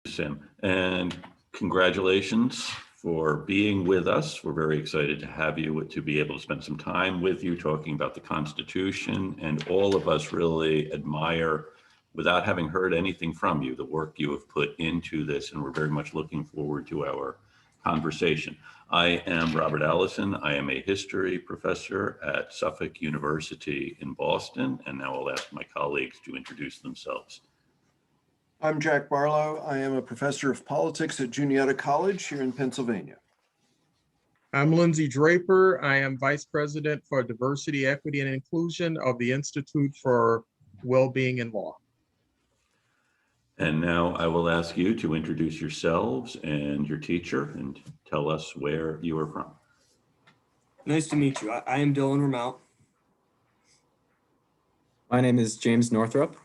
Sim, and congratulations for being with us. We're very excited to have you, to be able to spend some time with you talking about the Constitution. And all of us really admire, without having heard anything from you, the work you have put into this. And we're very much looking forward to our conversation. I am Robert Allison. I am a history professor at Suffolk University in Boston. And now I'll ask my colleagues to introduce themselves. I'm Jack Barlow. I am a professor of politics at Juniata College here in Pennsylvania. I'm Lindsay Draper. I am Vice President for Diversity, Equity, and Inclusion of the Institute for Wellbeing in Law. And now I will ask you to introduce yourselves and your teacher and tell us where you are from. Nice to meet you. I am Dylan Ramount. My name is James Northrup.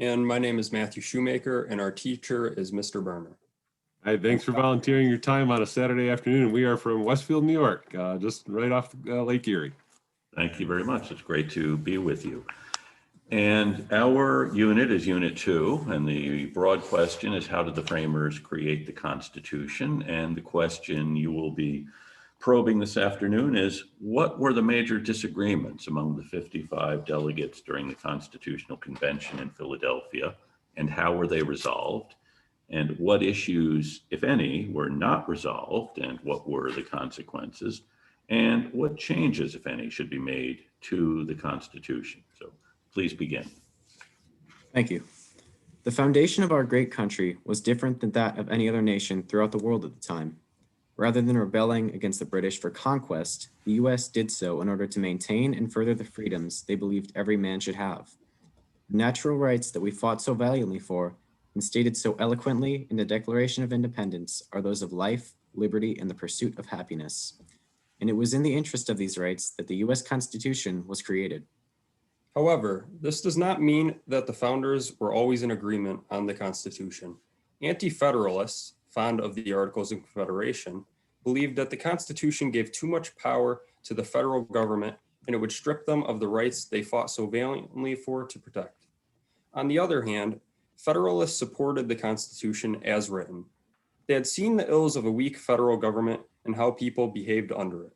And my name is Matthew Shoemaker, and our teacher is Mr. Berner. Hi, thanks for volunteering your time on a Saturday afternoon. We are from Westfield, New York, just right off Lake Erie. Thank you very much. It's great to be with you. And our unit is Unit 2, and the broad question is, how did the framers create the Constitution? And the question you will be probing this afternoon is, what were the major disagreements among the 55 delegates during the Constitutional Convention in Philadelphia, and how were they resolved? And what issues, if any, were not resolved, and what were the consequences? And what changes, if any, should be made to the Constitution? So please begin. Thank you. The foundation of our great country was different than that of any other nation throughout the world at the time. Rather than rebelling against the British for conquest, the U.S. did so in order to maintain and further the freedoms they believed every man should have. The natural rights that we fought so valiantly for and stated so eloquently in the Declaration of Independence are those of life, liberty, and the pursuit of happiness. And it was in the interest of these rights that the U.S. Constitution was created. However, this does not mean that the founders were always in agreement on the Constitution. Anti-federalists, fond of the Articles of Confederation, believed that the Constitution gave too much power to the federal government and it would strip them of the rights they fought so valiantly for to protect. On the other hand, Federalists supported the Constitution as written. They had seen the ills of a weak federal government and how people behaved under it.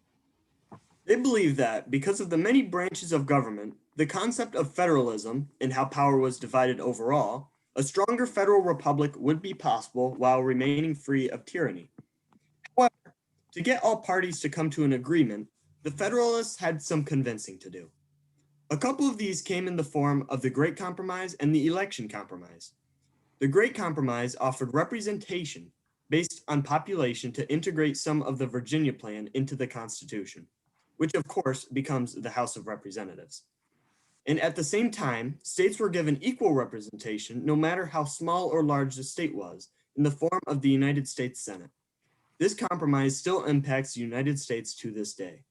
They believed that because of the many branches of government, the concept of federalism and how power was divided overall, a stronger federal republic would be possible while remaining free of tyranny. However, to get all parties to come to an agreement, the Federalists had some convincing to do. A couple of these came in the form of the Great Compromise and the Election Compromise. The Great Compromise offered representation based on population to integrate some of the Virginia Plan into the Constitution, which of course becomes the House of Representatives. And at the same time, states were given equal representation no matter how small or large the state was, in the form of the United States Senate. This compromise still impacts the United States to this day.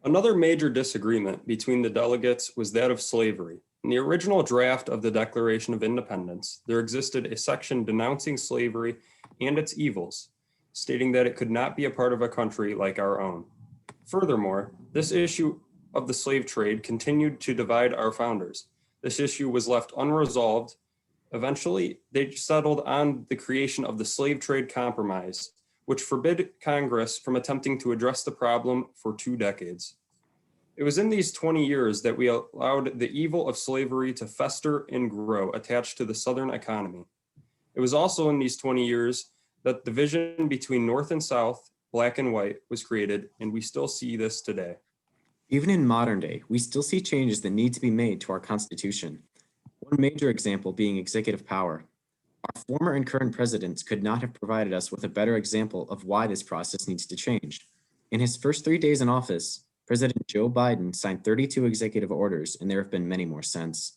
Another major disagreement between the delegates was that of slavery. In the original draft of the Declaration of Independence, there existed a section denouncing slavery and its evils, stating that it could not be a part of a country like our own. Furthermore, this issue of the slave trade continued to divide our founders. This issue was left unresolved. Eventually, they settled on the creation of the Slave Trade Compromise, which forbid Congress from attempting to address the problem for 2 decades. It was in these 20 years that we allowed the evil of slavery to fester and grow attached to the Southern economy. It was also in these 20 years that the division between North and South, black and white, was created, and we still see this today. Even in modern day, we still see changes that need to be made to our Constitution. One major example being executive power. Our former and current presidents could not have provided us with a better example of why this process needs to change. In his first 3 days in office, President Joe Biden signed 32 executive orders, and there have been many more since.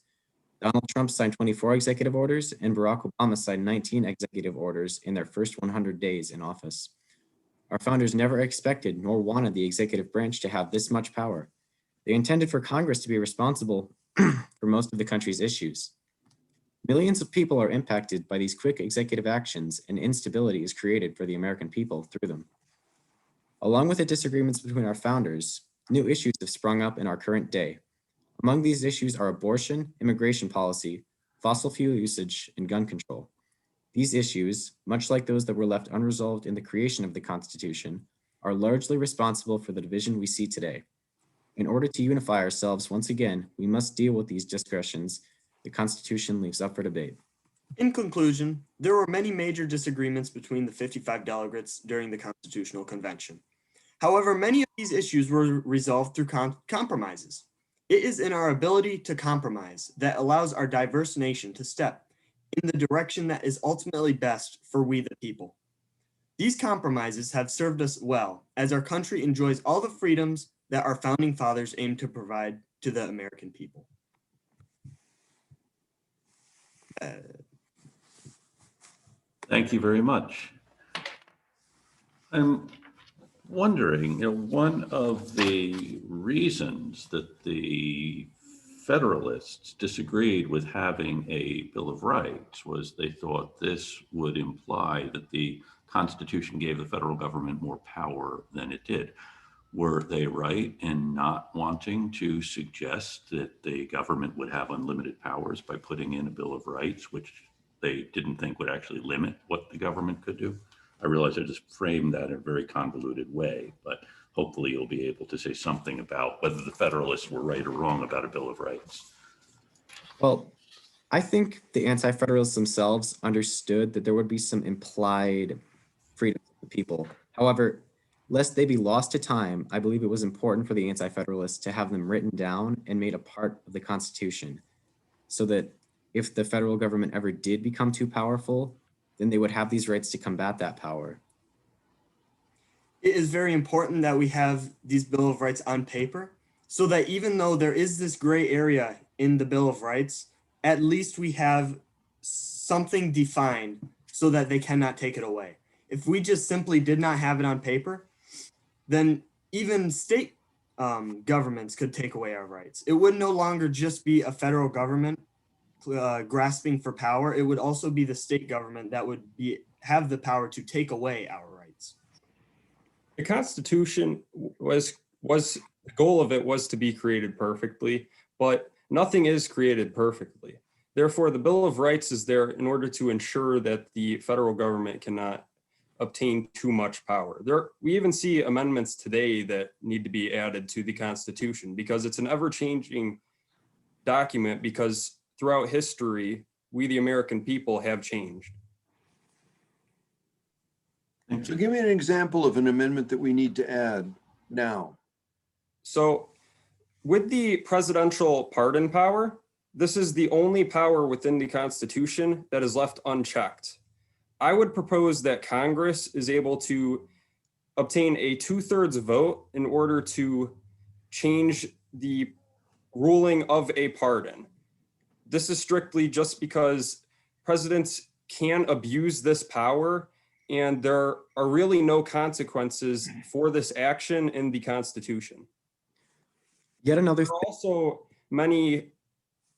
Donald Trump signed 24 executive orders, and Barack Obama signed 19 executive orders in their first 100 days in office. Our founders never expected nor wanted the executive branch to have this much power. They intended for Congress to be responsible for most of the country's issues. Millions of people are impacted by these quick executive actions, and instability is created for the American people through them. Along with the disagreements between our founders, new issues have sprung up in our current day. Among these issues are abortion, immigration policy, fossil fuel usage, and gun control. These issues, much like those that were left unresolved in the creation of the Constitution, are largely responsible for the division we see today. In order to unify ourselves once again, we must deal with these discretions the Constitution leaves up for debate. In conclusion, there were many major disagreements between the 55 delegates during the Constitutional Convention. However, many of these issues were resolved through compromises. It is in our ability to compromise that allows our diverse nation to step in the direction that is ultimately best for we the people. These compromises have served us well as our country enjoys all the freedoms that our founding fathers aimed to provide to the American people. Thank you very much. I'm wondering, one of the reasons that the Federalists disagreed with having a Bill of Rights was they thought this would imply that the Constitution gave the federal government more power than it did. Were they right in not wanting to suggest that the government would have unlimited powers by putting in a Bill of Rights, which they didn't think would actually limit what the government could do? I realize I just framed that in a very convoluted way, but hopefully you'll be able to say something about whether the Federalists were right or wrong about a Bill of Rights. Well, I think the Anti-Federalists themselves understood that there would be some implied freedom of the people. However, lest they be lost to time, I believe it was important for the Anti-Federalists to have them written down and made a part of the Constitution, so that if the federal government ever did become too powerful, then they would have these rights to combat that power. It is very important that we have these Bill of Rights on paper so that even though there is this gray area in the Bill of Rights, at least we have something defined so that they cannot take it away. If we just simply did not have it on paper, then even state governments could take away our rights. It would no longer just be a federal government grasping for power. It would also be the state government that would have the power to take away our rights. The Constitution the goal of it was to be created perfectly, but nothing is created perfectly. Therefore, the Bill of Rights is there in order to ensure that the federal government cannot obtain too much power. We even see amendments today that need to be added to the Constitution because it's an ever-changing document, because throughout history, we the American people have changed. So give me an example of an amendment that we need to add now. So with the presidential pardon power, this is the only power within the Constitution that is left unchecked. I would propose that Congress is able to obtain a 2/3 vote in order to change the ruling of a pardon. This is strictly just because presidents can abuse this power, and there are really no consequences for this action in the Constitution. Yet another There are also many,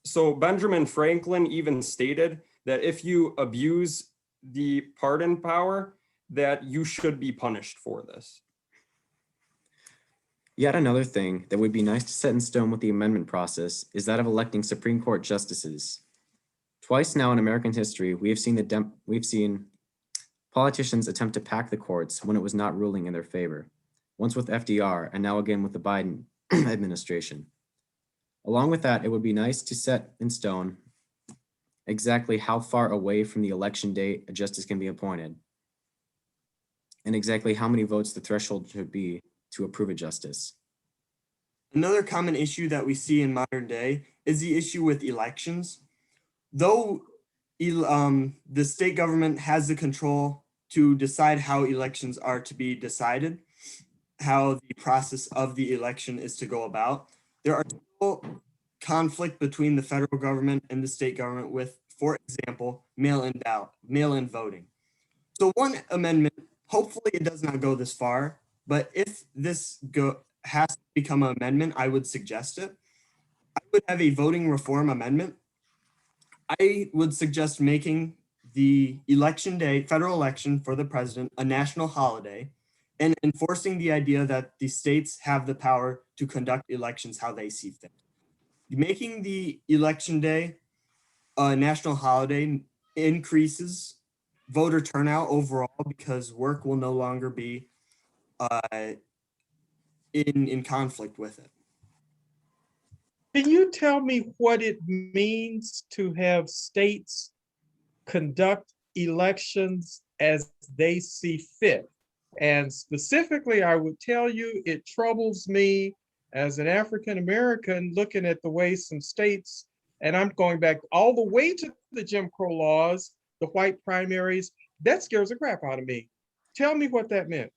so Benjamin Franklin even stated that if you abuse the pardon power, that you should be punished for this. Yet another thing that would be nice to set in stone with the amendment process is that of electing Supreme Court justices. Twice now in American history, we have seen politicians attempt to pack the courts when it was not ruling in their favor, once with FDR and now again with the Biden administration. Along with that, it would be nice to set in stone exactly how far away from the election date a justice can be appointed, and exactly how many votes the threshold should be to approve a justice. Another common issue that we see in modern day is the issue with elections. Though the state government has the control to decide how elections are to be decided, how the process of the election is to go about, there are still conflict between the federal government and the state government with, for example, mail-in voting. So one amendment, hopefully it does not go this far, but if this has to become an amendment, I would suggest it. I would have a voting reform amendment. I would suggest making the election day, federal election for the president, a national holiday, and enforcing the idea that the states have the power to conduct elections how they see fit. Making the election day a national holiday increases voter turnout overall because work will no longer be in conflict with it. Can you tell me what it means to have states conduct elections as they see fit? And specifically, I would tell you, it troubles me as an African American looking at the way some states, and I'm going back all the way to the Jim Crow laws, the white primaries, that scares the crap out of me. Tell me what that meant.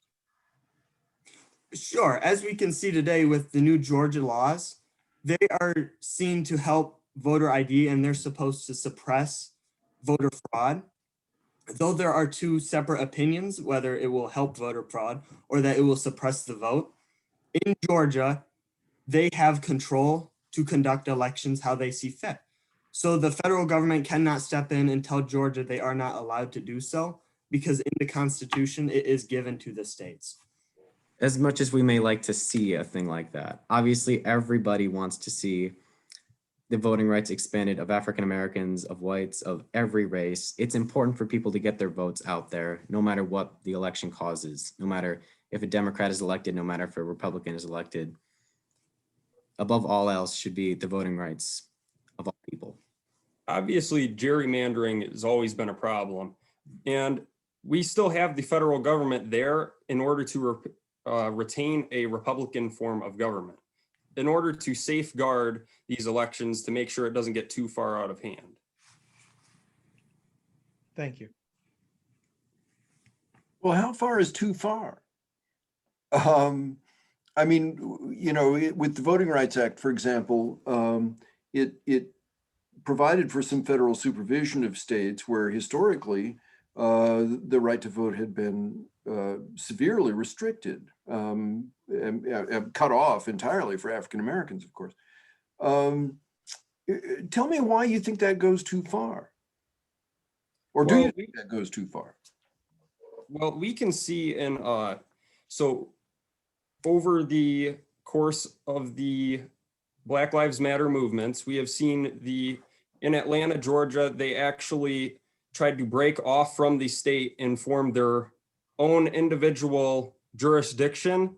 Sure, as we can see today with the new Georgia laws, they are seen to help voter ID and they're supposed to suppress voter fraud. Though there are two separate opinions, whether it will help voter fraud or that it will suppress the vote, in Georgia, they have control to conduct elections how they see fit. So the federal government cannot step in and tell Georgia they are not allowed to do so because in the Constitution, it is given to the states. As much as we may like to see a thing like that, obviously everybody wants to see the voting rights expanded of African Americans, of whites, of every race. It's important for people to get their votes out there, no matter what the election causes, no matter if a Democrat is elected, no matter if a Republican is elected. Above all else should be the voting rights of all people. Obviously, gerrymandering has always been a problem, and we still have the federal government there in order to retain a Republican form of government, in order to safeguard these elections to make sure it doesn't get too far out of hand. Thank you. Well, how far is too far? I mean, you know, with the Voting Rights Act, for example, it provided for some federal supervision of states where historically the right to vote had been severely restricted, and cut off entirely for African Americans, of course. Tell me why you think that goes too far, or do you think that goes too far? Well, we can see in so over the course of the Black Lives Matter movements, we have seen in Atlanta, Georgia, they actually tried to break off from the state and form their own individual jurisdiction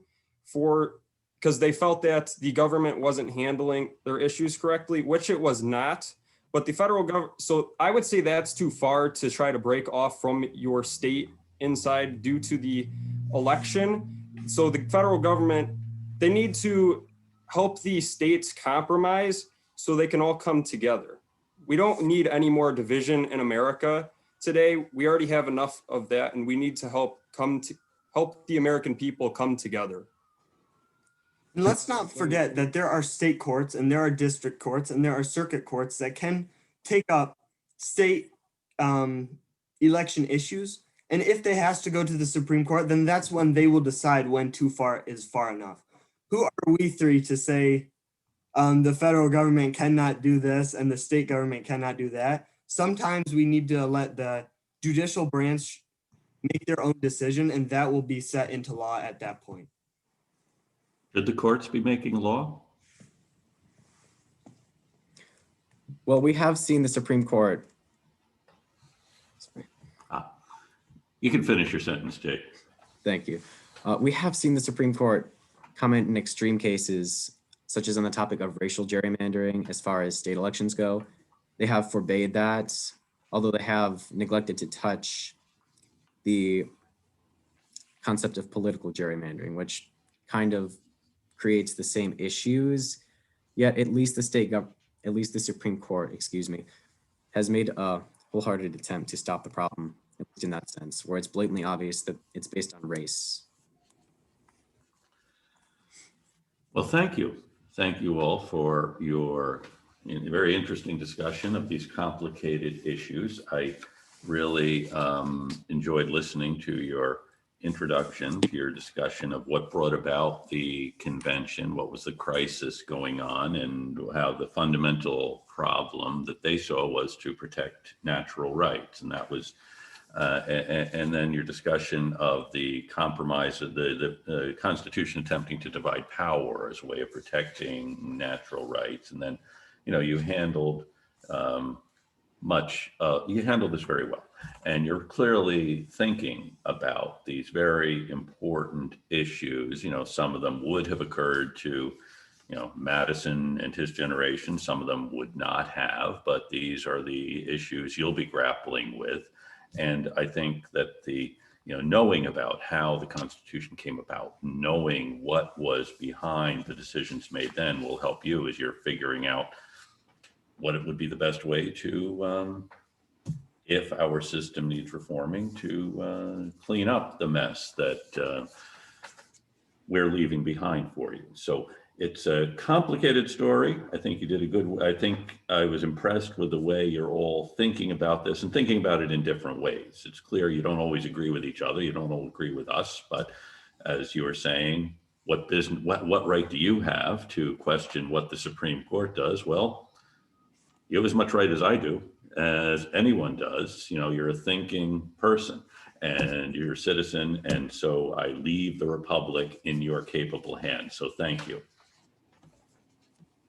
because they felt that the government wasn't handling their issues correctly, which it was not. But the federal government, so I would say that's too far to try to break off from your state inside due to the election. So the federal government, they need to help the states compromise so they can all come together. We don't need any more division in America today. We already have enough of that, and we need to help the American people come together. And let's not forget that there are state courts and there are district courts and there are circuit courts that can take up state election issues. And if they has to go to the Supreme Court, then that's when they will decide when too far is far enough. Who are we three to say the federal government cannot do this and the state government cannot do that? Sometimes we need to let the judicial branch make their own decision, and that will be set into law at that point. Should the courts be making law? Well, we have seen the Supreme Court. Sorry. You can finish your sentence, Jake. Thank you. We have seen the Supreme Court comment in extreme cases, such as on the topic of racial gerrymandering as far as state elections go. They have forbade that, although they have neglected to touch the concept of political gerrymandering, which kind of creates the same issues. Yet at least the Supreme Court, has made a wholehearted attempt to stop the problem, at least in that sense, where it's blatantly obvious that it's based on race. Well, thank you. Thank you all for your very interesting discussion of these complicated issues. I really enjoyed listening to your introduction, to your discussion of what brought about the convention, what was the crisis going on, and how the fundamental problem that they saw was to protect natural rights. And that was, and then your discussion of the compromise of the Constitution attempting to divide power as a way of protecting natural rights. And then, you handled you handled this very well. And you're clearly thinking about these very important issues. You know, some of them would have occurred to, you know, Madison and his generation. Some of them would not have, but these are the issues you'll be grappling with. And I think that the, you know, knowing about how the Constitution came about, knowing what was behind the decisions made then will help you as you're figuring out what it would be the best way to, if our system needs reforming, to clean up the mess that we're leaving behind for you. So it's a complicated story. I think you did a good, I think I was impressed with the way you're all thinking about this and thinking about it in different ways. It's clear you don't always agree with each other. You don't all agree with us, but as you were saying, what business, what right do you have to question what the Supreme Court does? Well, you have as much right as I do, as anyone does. You know, you're a thinking person and you're a citizen. And so I leave the Republic in your capable hands. So thank you.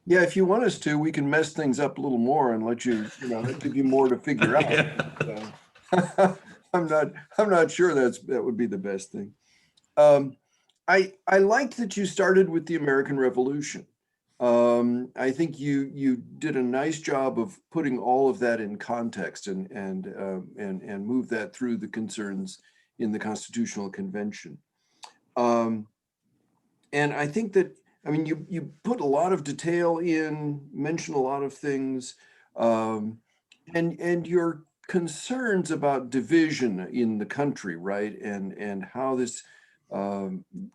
Yeah, if you want us to, we can mess things up a little more and let you, you know, give you more to figure out. I'm not sure that would be the best thing. I liked that you started with the American Revolution. I think you did a nice job of putting all of that in context and move that through the concerns in the Constitutional Convention. And I think that, I mean, you put a lot of detail in, mention a lot of things, and your concerns about division in the country, right? And how this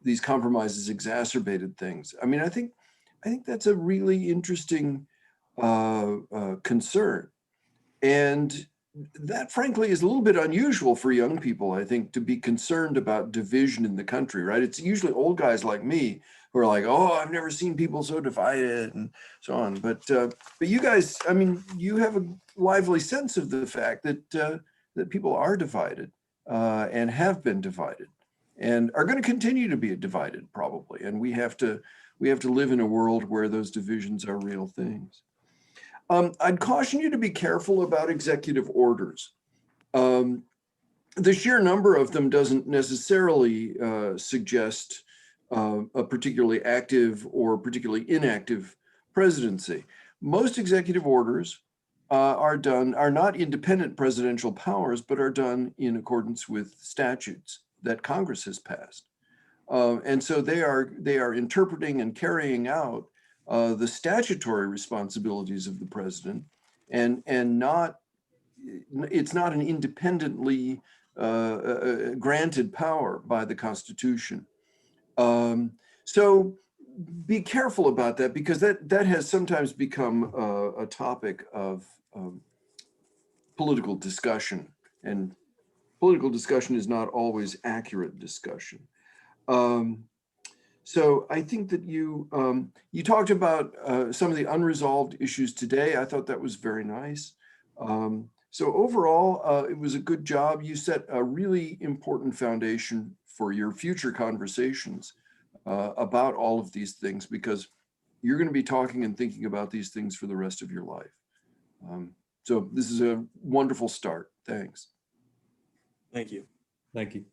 these compromises exacerbated things. I mean, I think that's a really interesting concern. And that, frankly, is a little bit unusual for young people, I think, to be concerned about division in the country, right? It's usually old guys like me who are like, oh, I've never seen people so divided and so on. But you guys, I mean, you have a lively sense of the fact that that people are divided and have been divided and are going to continue to be divided probably. And we have to live in a world where those divisions are real things. I'd caution you to be careful about executive orders. The sheer number of them doesn't necessarily suggest a particularly active or particularly inactive presidency. Most executive orders are not independent presidential powers, but are done in accordance with statutes that Congress has passed. And so they are interpreting and carrying out the statutory responsibilities of the president, and it's not an independently granted power by the Constitution. So be careful about that, because that has sometimes become a topic of political discussion, and political discussion is not always accurate discussion. So I think that you talked about some of the unresolved issues today. I thought that was very nice. So overall, it was a good job. You set a really important foundation for your future conversations about all of these things, because you're going to be talking and thinking about these things for the rest of your life. So this is a wonderful start. Thanks. Thank you. Thank you.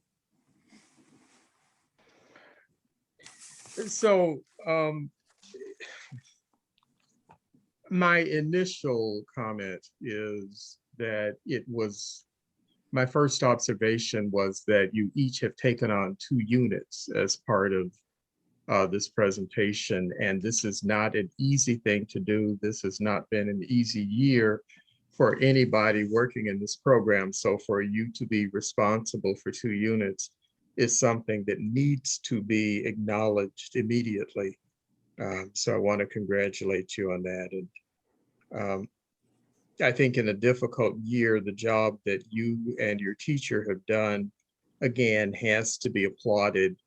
So my initial comment is that my first observation was that you each have taken on 2 units as part of this presentation, and this is not an easy thing to do. This has not been an easy year for anybody working in this program. So for you to be responsible for 2 units is something that needs to be acknowledged immediately. So I want to congratulate you on that. And I think in a difficult year, the job that you and your teacher have done, again, has to be applauded.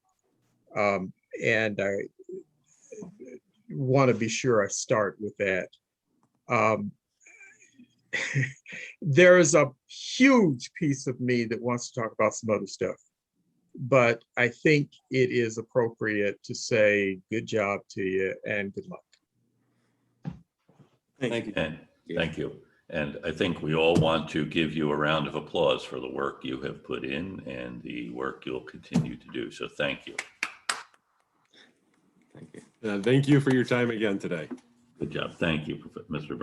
And I want to be sure I start with that. There is a huge piece of me that wants to talk about some other stuff, but I think it is appropriate to say good job to you and good luck. Thank you. And thank you. And I think we all want to give you a round of applause for the work you have put in and the work you'll continue to do. So thank you. Thank you. Thank you for your time again today. Good job. Thank you, Mr. Burnett.